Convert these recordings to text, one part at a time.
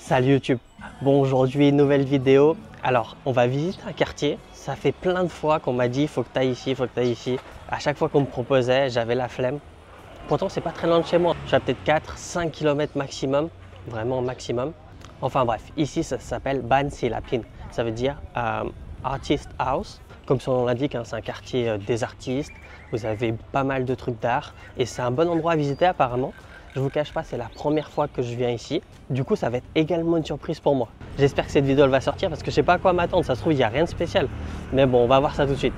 Salut YouTube. Bon, aujourd'hui, nouvelle vidéo. Alors, on va visiter un quartier. Ça fait plein de fois qu'on m'a dit, il faut que tu ailles ici, il faut que tu ailles ici. À chaque fois qu'on me proposait, j'avais la flemme. Pourtant, c'est pas très loin de chez moi. Je suis à peut-être 4-5 km maximum. Vraiment maximum. Enfin bref, ici, ça s'appelle Ban Silapin. Ça veut dire Artist House. Comme son nom l'indique, hein, c'est un quartier des artistes. Vous avez pas mal de trucs d'art. Et c'est un bon endroit à visiter apparemment. Je vous cache pas, c'est la première fois que je viens ici. Du coup, ça va être également une surprise pour moi. J'espère que cette vidéo elle va sortir parce que je sais pas à quoi m'attendre. Ça se trouve, il n'y a rien de spécial. Mais bon, on va voir ça tout de suite.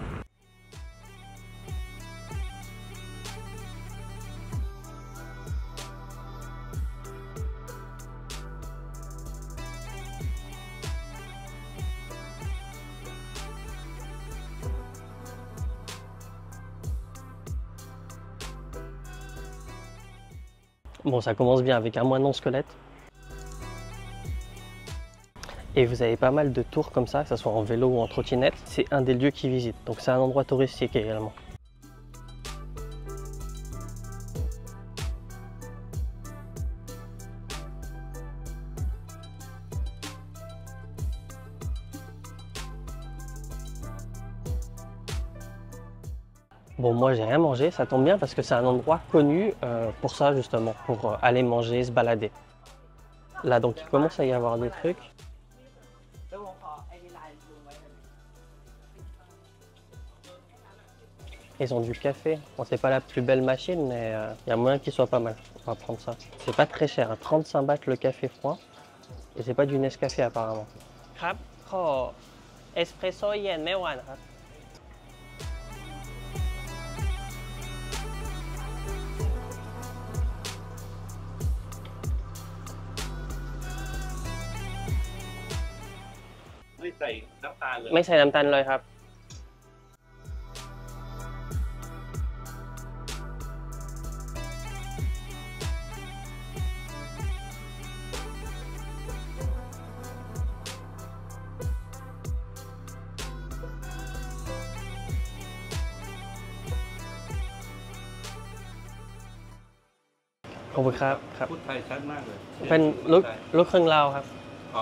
Bon, ça commence bien avec un moineau squelette. Et vous avez pas mal de tours comme ça, que ce soit en vélo ou en trottinette. C'est un des lieux qu'ils visitent. Donc c'est un endroit touristique également. Bon, moi j'ai rien mangé, ça tombe bien parce que c'est un endroit connu pour ça justement, pour aller manger, se balader. Là donc il commence à y avoir des trucs. Ils ont du café. Bon, c'est pas la plus belle machine, mais il y a moyen qu'il soit pas mal. On va prendre ça. C'est pas très cher, hein. 35 bahts le café froid. Et c'est pas du Nescafé apparemment. Crap, oh, espresso yen, mais one.ไม่ใส่น้ำตาลเลยครับขอบคุณครับครับ พูดไทยชัดมากเลย เป็นลูกครึ่งลาวครับ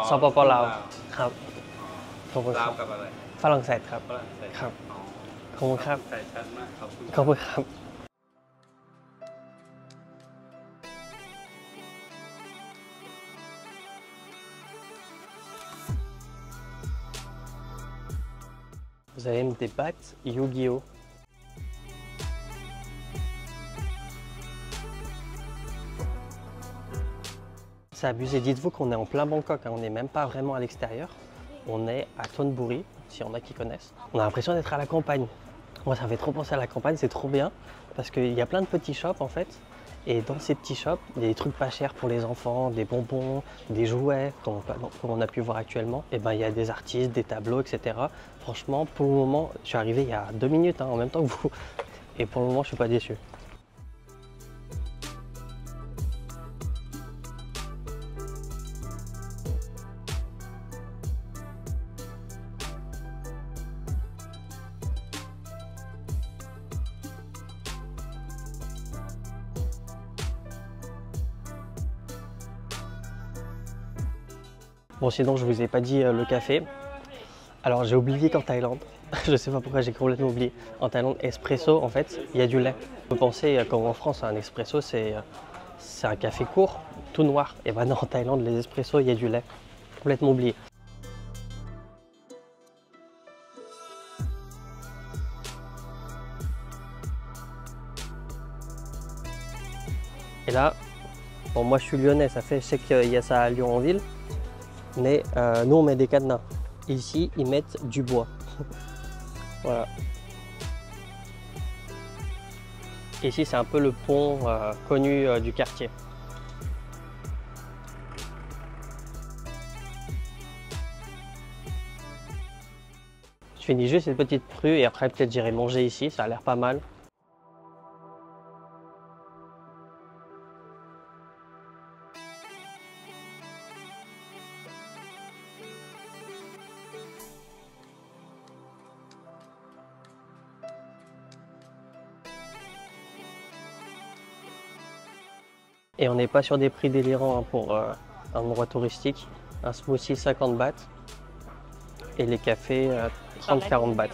สปปลาวครับขอบคุณค ลา รั ว บ กับอะไร ฝรั่งเศสครับ ฝรั่งเศส ครับ อ๋อ ขอบคุณครับ ไทยชัดมากขอบคุณ ขอบคุณครับ Vous avez des battes Yu-Gi-Oh! C'est abusé. Dites-vous qu'on est en plein Bangkok, hein. On n'est même pas vraiment à l'extérieur. On est à Thonburi, s'il y en a qui connaissent. On a l'impression d'être à la campagne. Moi, ça fait trop penser à la campagne, c'est trop bien. Parce qu'il y a plein de petits shops en fait. Et dans ces petits shops, il y a des trucs pas chers pour les enfants, des bonbons, des jouets, comme on a pu voir actuellement. Et ben, il y a des artistes, des tableaux, etc. Franchement, pour le moment, je suis arrivé il y a 2 minutes, hein, en même temps que vous. Et pour le moment, je suis pas déçu. Bon, sinon, je vous ai pas dit le café. Alors, j'ai oublié qu'en Thaïlande, je sais pas pourquoi j'ai complètement oublié. En Thaïlande, espresso, en fait, il y a du lait. Vous pensez, comme en France, un espresso, c'est un café court, tout noir. Et ben non, en Thaïlande, les espressos, il y a du lait. Complètement oublié. Et là, bon, moi je suis lyonnais, ça fait, je sais qu'il y a ça à Lyon en ville. Mais nous on met des cadenas. Ici ils mettent du bois. Voilà. Ici c'est un peu le pont connu du quartier. Je finis juste cette petite rue et après peut-être j'irai manger ici, ça a l'air pas mal. Et on n'est pas sur des prix délirants hein, un endroit touristique, un smoothie 50 bahts et les cafés 30-40 bahts.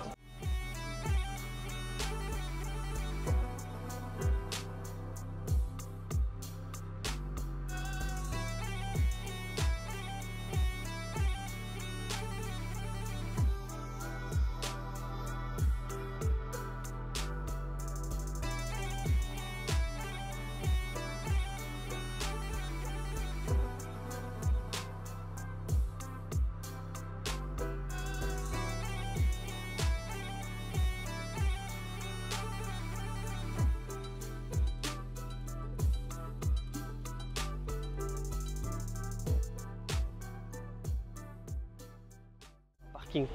Parking.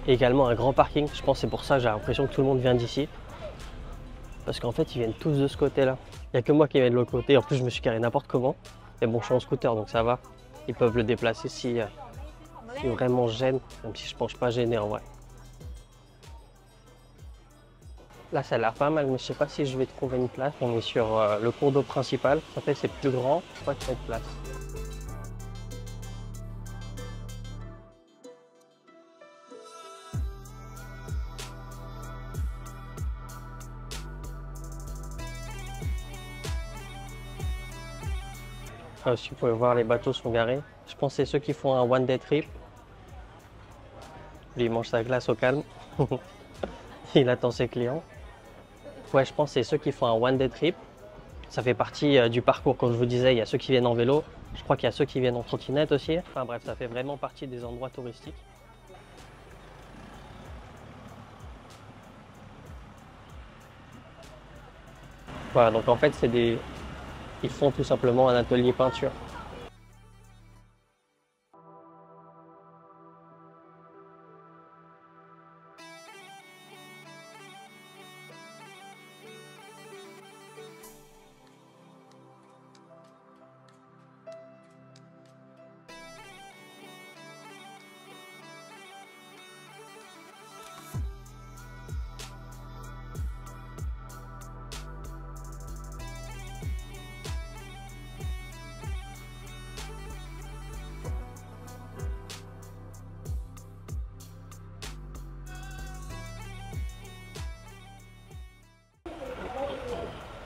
Et également un grand parking. Je pense que c'est pour ça que j'ai l'impression que tout le monde vient d'ici. Parce qu'en fait, ils viennent tous de ce côté-là. Il n'y a que moi qui viens de l'autre côté. En plus, je me suis carré n'importe comment. Mais bon, je suis en scooter, donc ça va. Ils peuvent le déplacer si vraiment gêne. Même si je pense pas gêner en vrai. Là, ça a l'air pas mal, mais je sais pas si je vais trouver une place. On est sur le cours d'eau principal. En fait, c'est plus grand. Je crois qu'il y a une place. Si vous pouvez voir, les bateaux sont garés. Je pense que c'est ceux qui font un one day trip. Lui, il mange sa glace au calme. Il attend ses clients. Ouais, je pense que c'est ceux qui font un one day trip. Ça fait partie du parcours, comme je vous disais. Il y a ceux qui viennent en vélo. Je crois qu'il y a ceux qui viennent en trottinette aussi. Enfin bref, ça fait vraiment partie des endroits touristiques. Voilà, donc en fait, ils font tout simplement un atelier peinture.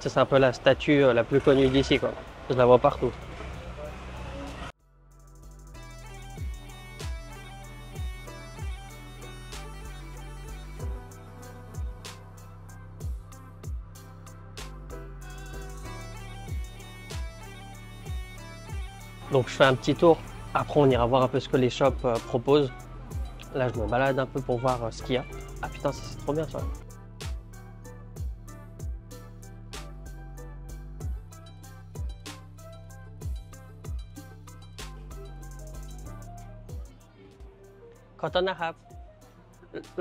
C'est un peu la statue la plus connue d'ici, quoi. Je la vois partout. Donc je fais un petit tour. Après, on ira voir un peu ce que les shops proposent. Là, je me balade un peu pour voir ce qu'il y a. Ah putain, ça c'est trop bien ça.ขอโทษนะครับ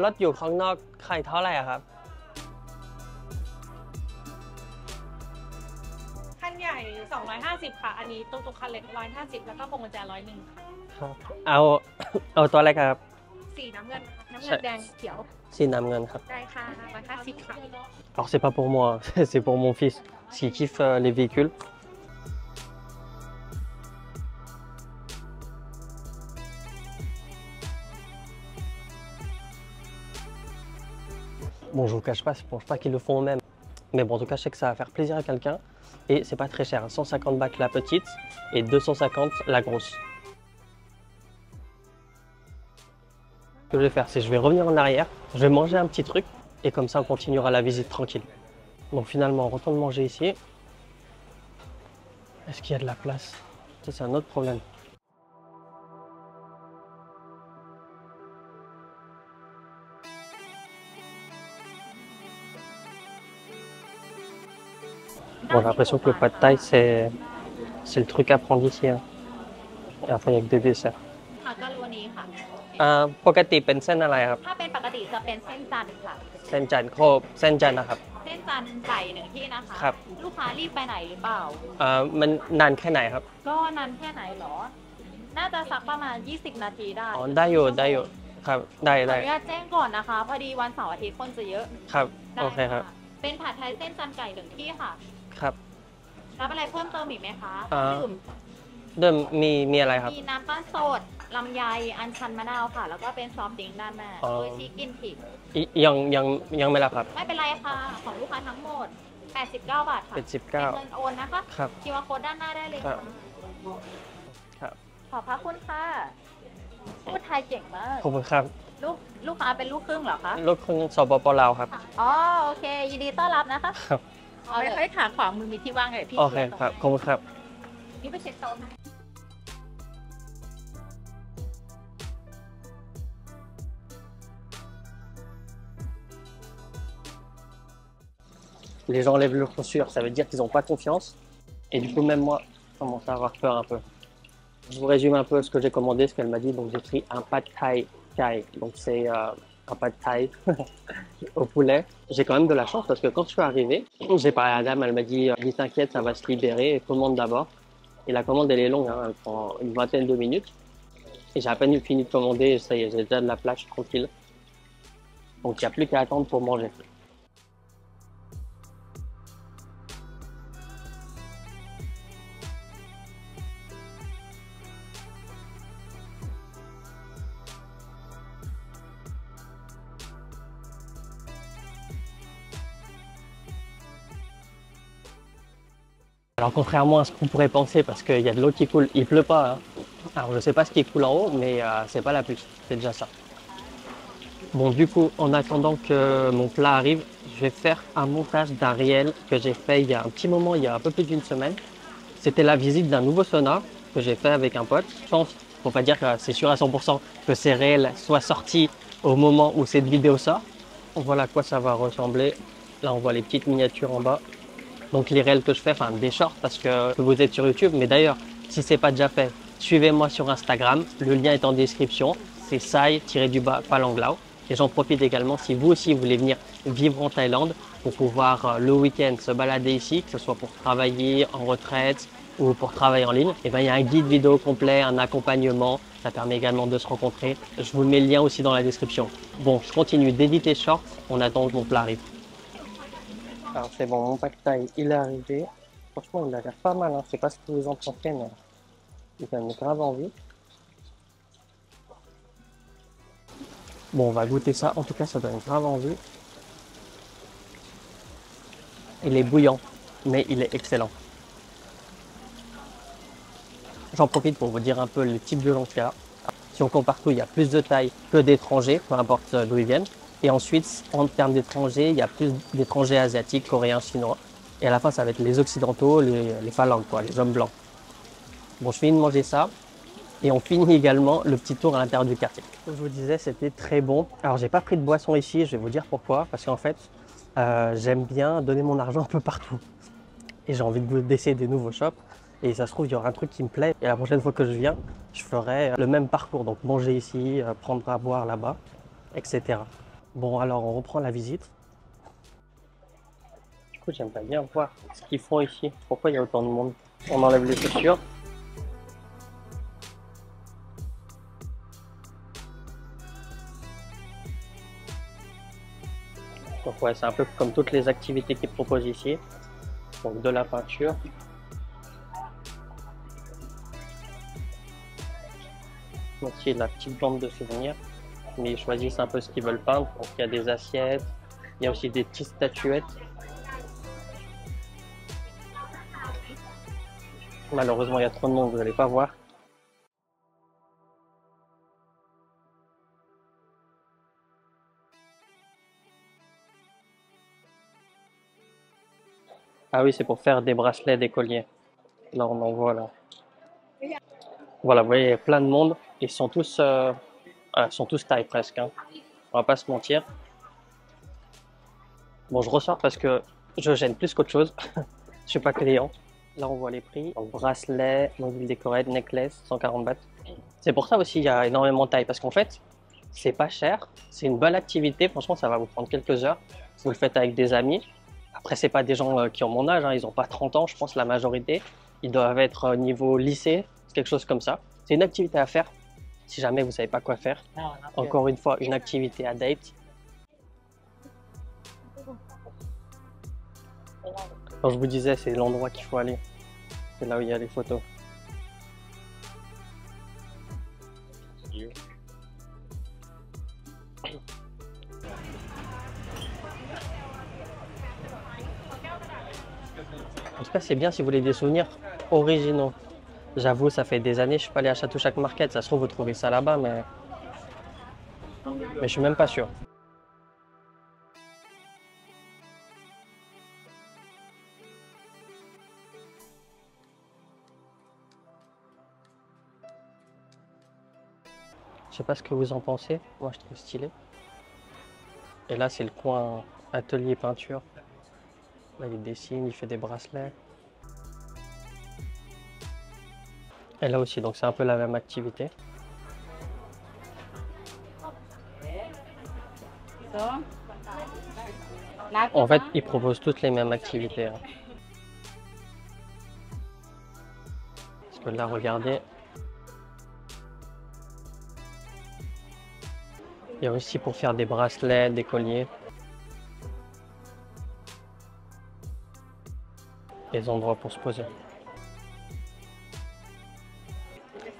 รถอยู่ข้างนอกขายเท่าไหร่อะครับ คันใหญ่ 250 ค่ะ อันนี้ตุ๊กคันเล็ก 150 แล้วก็พวงกุญแจ 101 ค่ะ ครับเอาตัวอะไรครับ สีน้ำเงินค่ะน้ำเงินแดงเขียว สีน้ำเงินครับ ได้ค่ะ 150 ค่ะ Alors c'est pas pour moi, c'est pour mon fils, parce qu'il kiffe les véhicules. Bon, je vous cache pas, je pense pas qu'ils le font eux-mêmes. Mais bon, en tout cas, je sais que ça va faire plaisir à quelqu'un. Et c'est pas très cher, 150 bahts la petite et 250 la grosse. Ce que je vais faire, c'est que je vais revenir en arrière, je vais manger un petit truc et comme ça on continuera la visite tranquille. Donc finalement on retourne manger ici. Est-ce qu'il y a de la place? Ça c'est un autre problème. Bon, j'ai l'impression que le pad thai c'est le truc à prendre ici. Hein. Et après il n'y a que des desserts. ค่ะก็รู้วันนี้ค่ะ ปกติเป็นเส้นอะไรครับ ถ้าเป็นปกติจะเป็นเส้นจันทร์ค่ะ เส้นจันทร์โคบเส้นจันทร์นะครับ เส้นจันทร์ใส่1ที่นะคะ ครับ ลูกค้ารีบไปไหนหรือเปล่า มันนานแค่ไหนครับ ก็นานแค่ไหนเหรอ น่าจะสักประมาณ 20 นาทีได้ อ๋อได้อยู่ครับได้ ขออนุญาตแจ้งก่อนนะคะ พอดีวันเสาร์อาทิตย์คนจะเยอะ ครับ ได้ โอเคครับ ะเป็นผัดไทยเส้นจันทร์ไก่1ที่ค่ะ ครับ รับอะไรเพิ่มเติมอีกไหมคะ อ่า ดื่ม เดิมมีอะไรครับ มีน้ำตาลสดลำไยอัญชันมะนาวค่ะ แล้วก็เป็นซอฟต์ดริงก์ด้านหน้า อ๋อ โดยชีกินผิด ยังไม่รับครับ ไม่เป็นไรค่ะ ของลูกค้าทั้งหมด 89 บาทค่ะ เป็น เป็นเงินโอนนะคะ ครับ QR code ด้านหน้าได้เลย ครั ค่ะ บ ครับ ขอบพระคุณค่ะ พูดไทยเก่งมาก ขอบคุณครับ ลูกค้าเป็นลูกครึ่งเหรอคะ รถคุณสปปลาวครับ อ๋อ โอเค ยินดีต้อนรับนะคะ ครับ เอาเลยให้ขาขวามือมีที่ว่างเลยพี่ โอเคครับ ขอบคุณครับ นี่ไปเช็คโต๊ะนะ Les gens enlèvent leurs chaussures, ça veut dire qu'ils n'ont pas confiance. Et du coup, même moi, je commence à avoir peur un peu. Je vous résume un peu ce que j'ai commandé, ce qu'elle m'a dit. Donc, j'ai pris un pad thai thai. Donc, c'est un pad thai au poulet. J'ai quand même de la chance parce que quand je suis arrivé, j'ai parlé à la dame, elle m'a dit « T'inquiète, ça va se libérer, commande d'abord ». Et la commande, elle est longue, hein, elle prend une vingtaine de minutes. Et j'ai à peine fini de commander, et ça y est, j'ai déjà de la place, je suis tranquille. Donc, il n'y a plus qu'à attendre pour manger. Alors contrairement à ce qu'on pourrait penser, parce qu'il y a de l'eau qui coule, il pleut pas. Hein. Alors je sais pas ce qui coule en haut, mais c'est pas la pluie, c'est déjà ça. Bon du coup, en attendant que mon plat arrive, je vais faire un montage d'un réel que j'ai fait il y a un petit moment, il y a un peu plus d'une semaine. C'était la visite d'un nouveau sauna que j'ai fait avec un pote. Je pense, faut pas dire que c'est sûr à 100% que ces réels soient sortis au moment où cette vidéo sort. Voilà à quoi ça va ressembler. Là on voit les petites miniatures en bas. Donc les réels que je fais, enfin des shorts parce que vous êtes sur YouTube. Mais d'ailleurs, si ce n'est pas déjà fait, suivez-moi sur Instagram. Le lien est en description. C'est sai-palanglao. Et j'en profite également si vous aussi voulez venir vivre en Thaïlande pour pouvoir le week-end se balader ici, que ce soit pour travailler en retraite ou pour travailler en ligne. Et ben, il y a un guide vidéo complet, un accompagnement. Ça permet également de se rencontrer. Je vous mets le lien aussi dans la description. Bon, je continue d'éditer shorts. On attend que mon plat arrive. Alors c'est bon, mon pad thai il est arrivé. Franchement il a l'air pas mal, hein. Je sais pas ce que vous en pensez, mais il donne grave envie. Bon, on va goûter ça, en tout cas ça donne grave envie. Il est bouillant, mais il est excellent. J'en profite pour vous dire un peu le type de gens qu'il y a. Si on compare tout, il y a plus de Thaïs que d'étrangers, peu importe d'où ils viennent. Et ensuite, en termes d'étrangers, il y a plus d'étrangers asiatiques, coréens, chinois. Et à la fin, ça va être les occidentaux, les phalanges, quoi, les hommes blancs. Bon, je finis de manger ça. Et on finit également le petit tour à l'intérieur du quartier. Comme je vous disais, c'était très bon. Alors, j'ai pas pris de boisson ici, je vais vous dire pourquoi. Parce qu'en fait, j'aime bien donner mon argent un peu partout. Et j'ai envie d'essayer des nouveaux shops. Et ça se trouve, il y aura un truc qui me plaît. Et la prochaine fois que je viens, je ferai le même parcours. Donc, manger ici, prendre à boire là-bas, etc. Bon, alors on reprend la visite. Du coup, j'aimerais bien voir ce qu'ils font ici. Pourquoi il y a autant de monde? On enlève les chaussures. Donc ouais, c'est un peu comme toutes les activités qu'ils proposent ici. Donc de la peinture. Aussi la petite bande de souvenirs. Mais ils choisissent un peu ce qu'ils veulent peindre. Donc il y a des assiettes, il y a aussi des petites statuettes. Malheureusement, il y a trop de monde, vous n'allez pas voir. Ah oui, c'est pour faire des bracelets, des colliers. Là, on en voit là. Voilà, vous voyez, il y a plein de monde. Ils sont tous taille presque, hein. On va pas se mentir. Bon, je ressors parce que je gêne plus qu'autre chose. Je suis pas client. Là, on voit les prix. Donc, bracelet, mobile décoré, necklace, 140 bahts. C'est pour ça aussi il y a énormément de taille parce qu'en fait, c'est pas cher. C'est une bonne activité. Franchement, ça va vous prendre quelques heures. Vous le faites avec des amis. Après, c'est pas des gens qui ont mon âge, hein. Ils ont pas 30 ans, je pense, la majorité. Ils doivent être au niveau lycée, quelque chose comme ça. C'est une activité à faire si jamais vous savez pas quoi faire. Encore une fois, une activité à date. Quand je vous disais, c'est l'endroit qu'il faut aller. C'est là où il y a les photos. En tout cas, c'est bien si vous voulez des souvenirs originaux. J'avoue, ça fait des années que je suis pas allé à Château-Chac Market. Ça se trouve, vous trouvez ça là-bas, mais je suis même pas sûr. Je sais pas ce que vous en pensez. Moi, je trouve stylé. Et là, c'est le coin atelier peinture. Là, il dessine, il fait des bracelets. Et là aussi, donc c'est un peu la même activité. En fait, ils proposent toutes les mêmes activités, hein. Parce que là, regardez. Il y a aussi pour faire des bracelets, des colliers. Des endroits pour se poser.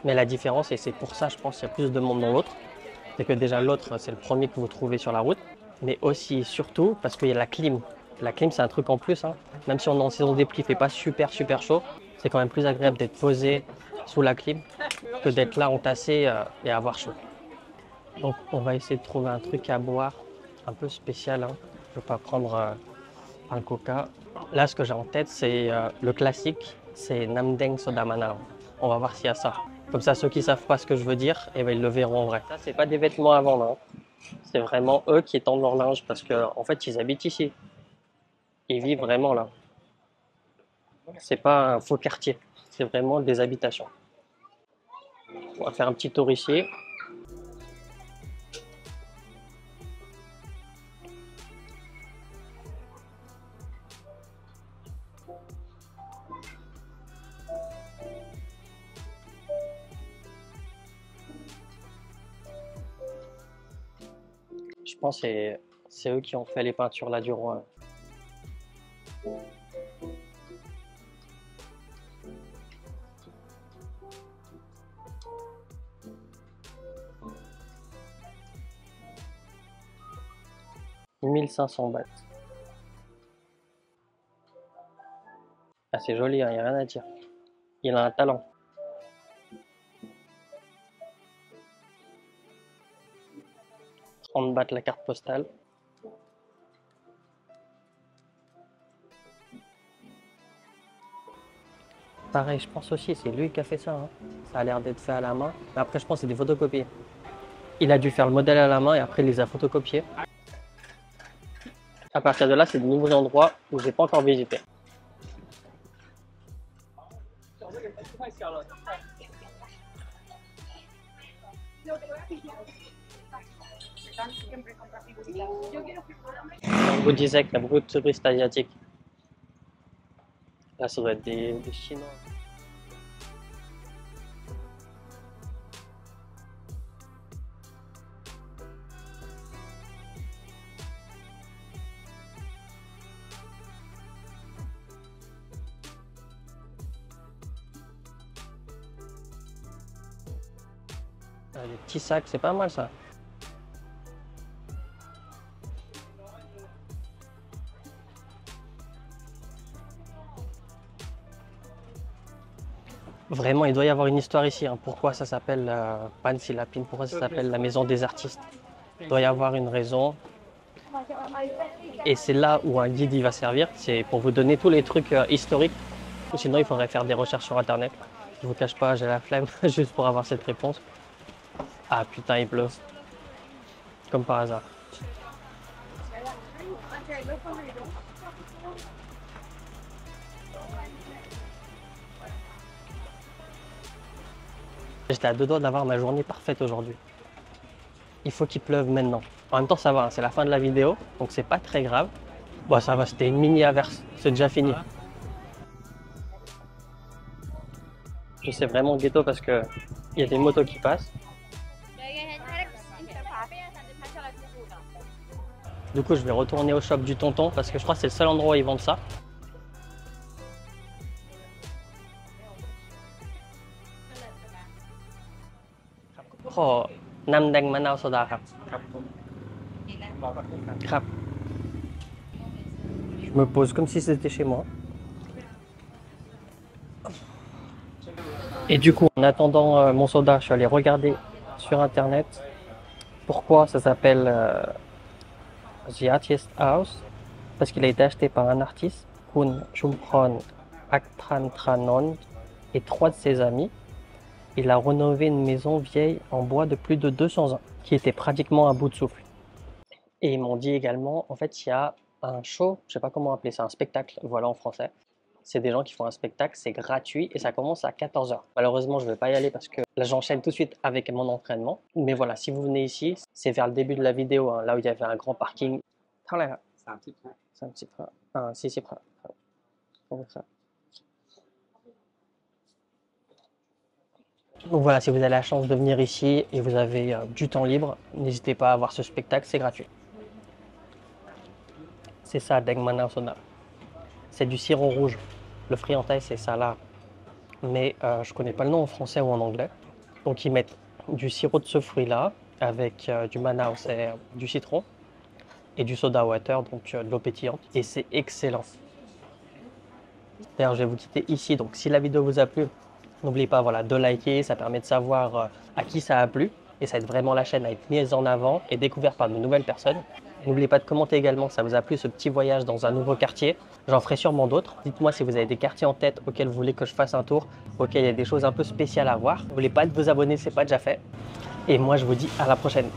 Mais la différence, et c'est pour ça, je pense qu'il y a plus de monde dans l'autre, c'est que déjà l'autre, c'est le premier que vous trouvez sur la route, mais aussi, surtout, parce qu'il y a la clim. La clim, c'est un truc en plus, hein. Même si on est en saison des pluies, il ne fait pas super chaud, c'est quand même plus agréable d'être posé sous la clim que d'être là entassé et avoir chaud. Donc, on va essayer de trouver un truc à boire un peu spécial, hein. Je ne vais pas prendre un coca. Là, ce que j'ai en tête, c'est le classique, c'est Namdeng Soda Manao. On va voir s'il y a ça. Comme ça, ceux qui ne savent pas ce que je veux dire, eh ben, ils le verront en vrai. Ça, c'est pas des vêtements à vendre, hein. C'est vraiment eux qui étendent leur linge parce qu'en fait, ils habitent ici. Ils vivent vraiment là. C'est pas un faux quartier, c'est vraiment des habitations. On va faire un petit tour ici. Je pense que c'est eux qui ont fait les peintures là du roi. « 1500 bahts. » Ah, c'est joli, hein, y a rien à dire. Il a un talent. « 30 bahts la carte postale. » Pareil, je pense aussi, c'est lui qui a fait ça, hein. Ça a l'air d'être fait à la main. Mais après, je pense que c'est des photocopies. Il a dû faire le modèle à la main et après, il les a photocopiés. À partir de là, c'est de nouveaux endroits où j'ai pas encore visité. On vous disait qu'il y a beaucoup de touristes asiatiques. Là, ça doit être des Chinois. Des petits sacs, c'est pas mal ça. Vraiment, il doit y avoir une histoire ici, hein. Pourquoi ça s'appelle Pan Silapin? Pourquoi ça s'appelle la maison des artistes? Il doit y avoir une raison. Et c'est là où un guide il va servir. C'est pour vous donner tous les trucs historiques. Ou sinon, il faudrait faire des recherches sur Internet. Je vous cache pas, j'ai la flemme juste pour avoir cette réponse. Ah putain, il pleut. Comme par hasard. J'étais à deux doigts d'avoir ma journée parfaite aujourd'hui. Il faut qu'il pleuve maintenant. En même temps, ça va, hein, c'est la fin de la vidéo, donc c'est pas très grave. Bon, ça va, c'était une mini averse, c'est déjà fini. Je sais vraiment ghetto parce que il y a des motos qui passent. Du coup, je vais retourner au shop du tonton parce que je crois que c'est le seul endroit où ils vendent ça. ขอน้ำแดงมะนาวโซดาครับ ครับผมรอสักครู่ครับ ครับ Je me pose comme si c'était chez moi. Et du coup, en attendant mon soda, je suis allé regarder sur internet pourquoi ça s'appelle The Artist House. Parce qu'il a été acheté par un artiste, Kun Chumpron Aktrantranon, et 3 de ses amis. Il a rénové une maison vieille en bois de plus de 200 ans, qui était pratiquement à bout de souffle. Et ils m'ont dit également, en fait, il y a un show, je sais pas comment appeler ça, un spectacle, voilà en français. C'est des gens qui font un spectacle, c'est gratuit et ça commence à 14 h. Malheureusement, je ne vais pas y aller parce que là, j'enchaîne tout de suite avec mon entraînement. Mais voilà, si vous venez ici, c'est vers le début de la vidéo, hein, là où il y avait un grand parking. 30ครับ 40 ครับขอบคุณครับ Donc voilà, si vous avez la chance de venir ici et vous avez du temps libre, n'hésitez pas à voir ce spectacle, c'est gratuit. C'est ça, Deng Manao Soda. C'est du sirop rouge. Le fruit en thaï, c'est ça là. Mais je connais pas le nom en français ou en anglais. Donc ils mettent du sirop de ce fruit-là avec du manao, c'est du citron, et du soda water, donc de l'eau pétillante. Et c'est excellent. D'ailleurs, je vais vous quitter ici. Donc si la vidéo vous a plu, n'oubliez pas voilà, de liker, ça permet de savoir à qui ça a plu. Et ça aide vraiment la chaîne à être mise en avant et découverte par de nouvelles personnes. N'oubliez pas de commenter également, ça vous a plu ce petit voyage dans un nouveau quartier. J'en ferai sûrement d'autres. Dites-moi si vous avez des quartiers en tête auxquels vous voulez que je fasse un tour, auxquels il y a des choses un peu spéciales à voir. N'oubliez pas de vous abonner, c'est pas déjà fait. Et moi, je vous dis à la prochaine.